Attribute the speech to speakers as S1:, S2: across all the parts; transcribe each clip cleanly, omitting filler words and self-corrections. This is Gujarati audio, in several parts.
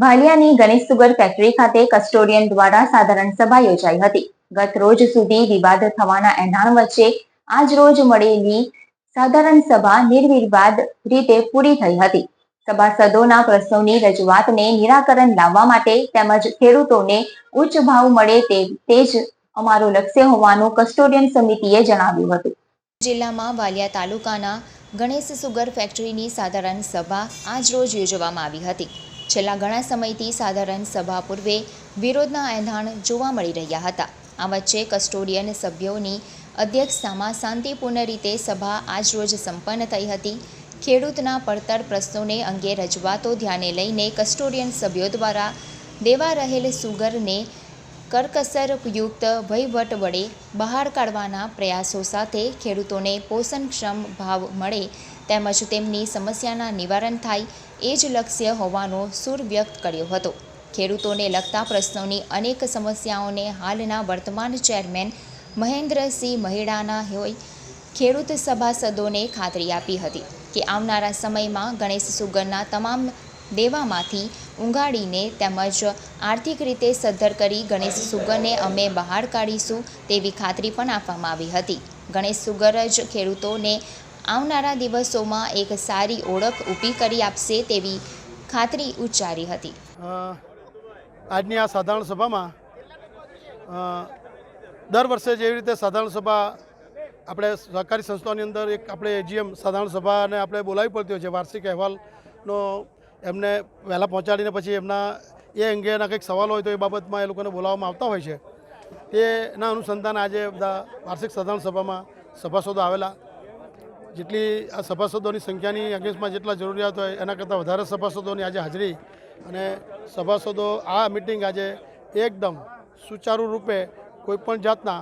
S1: ભાલિયાની ગણેશ સુગર ફેક્ટરી ખાતે કસ્ટોડિયન દ્વારા સાધારણ સભા યોજાઈ હતી. ગત રોજ સુધી વિવાદ થવાના એંધાણ વચ્ચે આજ રોજ મળેલી સાધારણ સભા નિર્વિવાદ રીતે પૂરી થઈ હતી. સભાસદોના પ્રશ્નોની રજૂઆતને નિરાકરણ લાવવા માટે તેમજ ખેડૂતોને ઉચ્ચ ભાવ મળે તે જ અમારું લક્ષ્ય હોવાનું કસ્ટોડિયન સમિતિએ જણાવ્યું હતું.
S2: જિલ્લામાં વાલિયા તાલુકાના ગણેશ સુગર ફેક્ટરીની સાધારણ સભા આજ રોજ યોજવામાં આવી હતી. છેલ્લા ઘણા સમયથી સાધારણ સભા પૂર્વે વિરોધના એંધાણ જોવા મળી રહ્યા હતા. આ વચ્ચે કસ્ટોડિયન સભ્યોની અધ્યક્ષતામાં શાંતિપૂર્ણ રીતે સભા આજ રોજ સંપન્ન થઈ હતી. ખેડૂતના પડતર પ્રશ્નોને અંગે રજૂઆતો ધ્યાને લઈને કસ્ટોડિયન સભ્યો દ્વારા દેવા રહેલ સુગરને કરકસરયુક્ત વહીવટ વડે બહાર કાઢવાના પ્રયાસો સાથે ખેડૂતોને પોષણક્ષમ ભાવ મળે તેમજ તેમની સમસ્યાના નિવારણ થાય એ જ લક્ષ્ય હોવાનો સૂર વ્યક્ત કર્યો હતો. ખેડૂતોને લગતા પ્રશ્નોની અનેક સમસ્યાઓને હાલના વર્તમાન ચેરમેન મહેન્દ્રસિંહ મહેડાના હોય ખેડૂત સભાસદોને ખાતરી આપી હતી કે આવનારા સમયમાં ગણેશ સુગરના તમામ દેવામાંથી ઊંઘાડીને તેમજ આર્થિક રીતે સદ્ધર કરી ગણેશ સુગરને અમે બહાર કાઢીશું તેવી ખાતરી પણ આપવામાં આવી હતી. ગણેશ સુગર જ ખેડૂતોને આવનારા દિવસોમાં એક સારી ઓળખ ઊભી કરી આપશે તેવી ખાતરી ઉચ્ચારી હતી.
S3: આજની આ સાધારણ સભામાં દર વર્ષે જેવી રીતે સાધારણ સભા આપણે સહકારી સંસ્થાઓની અંદર એક આપણે એજીએમ સાધારણ સભાને આપણે બોલાવી પડતી હોય છે. વાર્ષિક અહેવાલનો એમને વહેલા પહોંચાડીને પછી એમના એ અંગેના કંઈક સવાલ હોય તો એ બાબતમાં એ લોકોને બોલાવવામાં આવતા હોય છે. તેના અનુસંધાને આજે બધા વાર્ષિક સાધારણ સભામાં સભાસદો આવેલા. જેટલી આ સભાસદોની સંખ્યાની અગેન્સ્ટમાં જેટલા જરૂરિયાત હોય એના કરતાં વધારે સભાસદોની આજે હાજરી અને સભાસદો આ મિટિંગ આજે એકદમ સુચારુ રૂપે કોઈપણ જાતના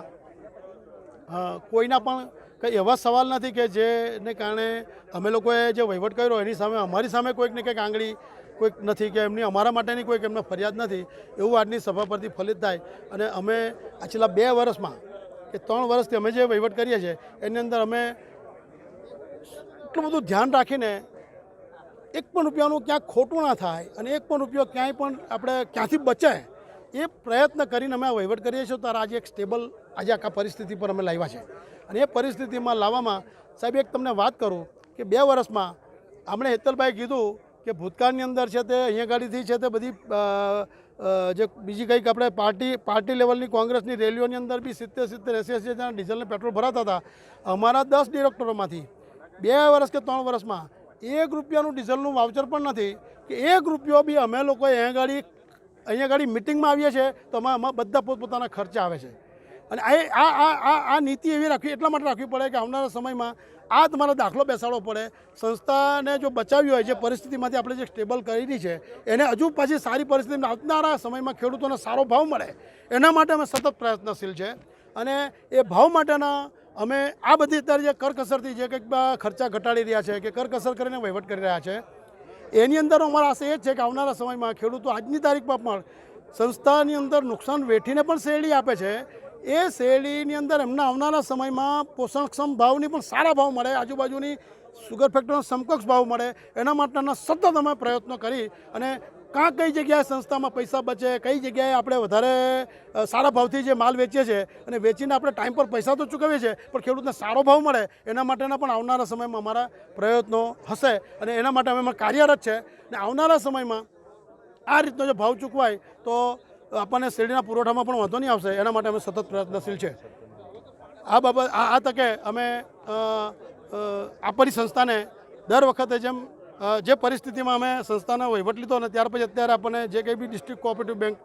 S3: કોઈના પણ કંઈ એવા સવાલ નથી કે જેને કારણે અમે લોકોએ જે વહીવટ કર્યો એની સામે અમારી સામે કોઈકને કંઈક આંગળી કોઈક નથી કે એમની અમારા માટેની કોઈક એમને ફરિયાદ નથી એવું આજની સભા પરથી ફલિત થાય. અને અમે આ છેલ્લા 2 વર્ષમાં કે 3 વર્ષથી અમે જે વહીવટ કરીએ છીએ એની અંદર અમે એટલું બધું ધ્યાન રાખીને એક પણ રૂપિયાનું ક્યાંક ખોટું ના થાય અને એક પણ રૂપિયો ક્યાંય પણ આપણે ક્યાંથી બચે એ પ્રયત્ન કરીને અમે વહીવટ કરીએ છીએ. ત્યારે આજે એક સ્ટેબલ આજે આખા પરિસ્થિતિ પર અમે લાવ્યા છે. અને એ પરિસ્થિતિમાં લાવવામાં સાહેબ એક તમને વાત કરું કે 2 વર્ષમાં આપણે હેતલભાઈ કીધું કે ભૂતકાળની અંદર છે તે અહીંયા ગાડીથી છે તે બધી જે બીજી કંઈક આપણે પાર્ટી લેવલની કોંગ્રેસની રેલીઓની અંદર બી 70-80 જણા ડીઝલને પેટ્રોલ ભરાતા હતા. અમારા 10 ડિરેક્ટરોમાંથી 2 વર્ષ કે 3 વર્ષમાં 1 રૂપિયાનું ડીઝલનું વાઉચર પણ નથી કે 1 રૂપિયો બી અમે લોકો અહીંયા ગાડી મિટિંગમાં આવીએ છીએ તો અમારા બધા પોતપોતાના ખર્ચા આવે છે. અને આ નીતિ એવી રાખવી એટલા માટે રાખવી પડે કે આવનારા સમયમાં આ તમારો દાખલો બેસાડવો પડે. સંસ્થાને જો બચાવી હોય જે પરિસ્થિતિમાંથી આપણે જે સ્ટેબલ કરેલી છે એને હજુ પાછી સારી પરિસ્થિતિમાં આવનારા સમયમાં ખેડૂતોને સારો ભાવ મળે એના માટે અમે સતત પ્રયત્નશીલ છે. અને એ ભાવ માટેના અમે આ બધી અત્યારે જે કરકસરથી જે કંઈક ખર્ચા ઘટાડી રહ્યા છે કે કરકસર કરીને વહીવટ કરી રહ્યા છે એની અંદર અમારા આશા એ જ છે કે આવનારા સમયમાં ખેડૂતો આજની તારીખમાં પણ સંસ્થાની અંદર નુકસાન વેઠીને પણ શેરડી આપે છે. એ શેરડીની અંદર એમના આવનારા સમયમાં પોષણક્ષમ ભાવની પણ સારા ભાવ મળે, આજુબાજુની સુગર ફેક્ટરીનો સમકક્ષ ભાવ મળે એના માટેના સતત અમે પ્રયત્નો કરી અને કઈ જગ્યાએ સંસ્થામાં પૈસા બચે, કઈ જગ્યાએ આપણે વધારે સારા ભાવથી જે માલ વેચીએ છીએ અને વેચીને આપણે ટાઈમ પર પૈસા તો ચૂકવીએ છીએ પણ ખેડૂતને સારો ભાવ મળે એના માટેના પણ આવનારા સમયમાં અમારા પ્રયત્નો હશે અને એના માટે અમે કાર્યરત છે. અને આવનારા સમયમાં આ રીતનો જો ભાવ ચૂકવાય તો આપણને શેરડીના પુરવઠામાં પણ વાંધો નહીં આવશે. એના માટે અમે સતત પ્રયત્નશીલ છે. આ બાબત આ તકે અમે આપણી સંસ્થાને દર વખતે જેમ જે પરિસ્થિતિમાં અમે સંસ્થાનો વહીવટ લીધો અને ત્યાર પછી અત્યારે આપણને જે કંઈ બી ડિસ્ટ્રિક્ટ કોઓપરેટિવ બેંક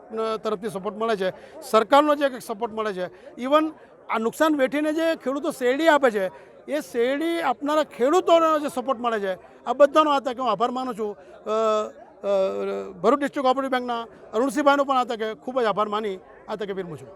S3: તરફથી સપોર્ટ મળે છે, સરકારનો જે કંઈક સપોર્ટ મળે છે, ઇવન આ નુકસાન વેઠીને જે ખેડૂતો શેરડી આપે છે એ શેરડી આપનારા ખેડૂતોનો જે સપોર્ટ મળે છે આ બધાનો આ તકે હું આભાર માનું છું. ભરૂચ ડિસ્ટ્રિક્ટ કોઓપરેટિવ બેંકના અરુણસિંહભાઈનો પણ આ તકે ખૂબ જ આભાર માની આ તકે વિરમું છું.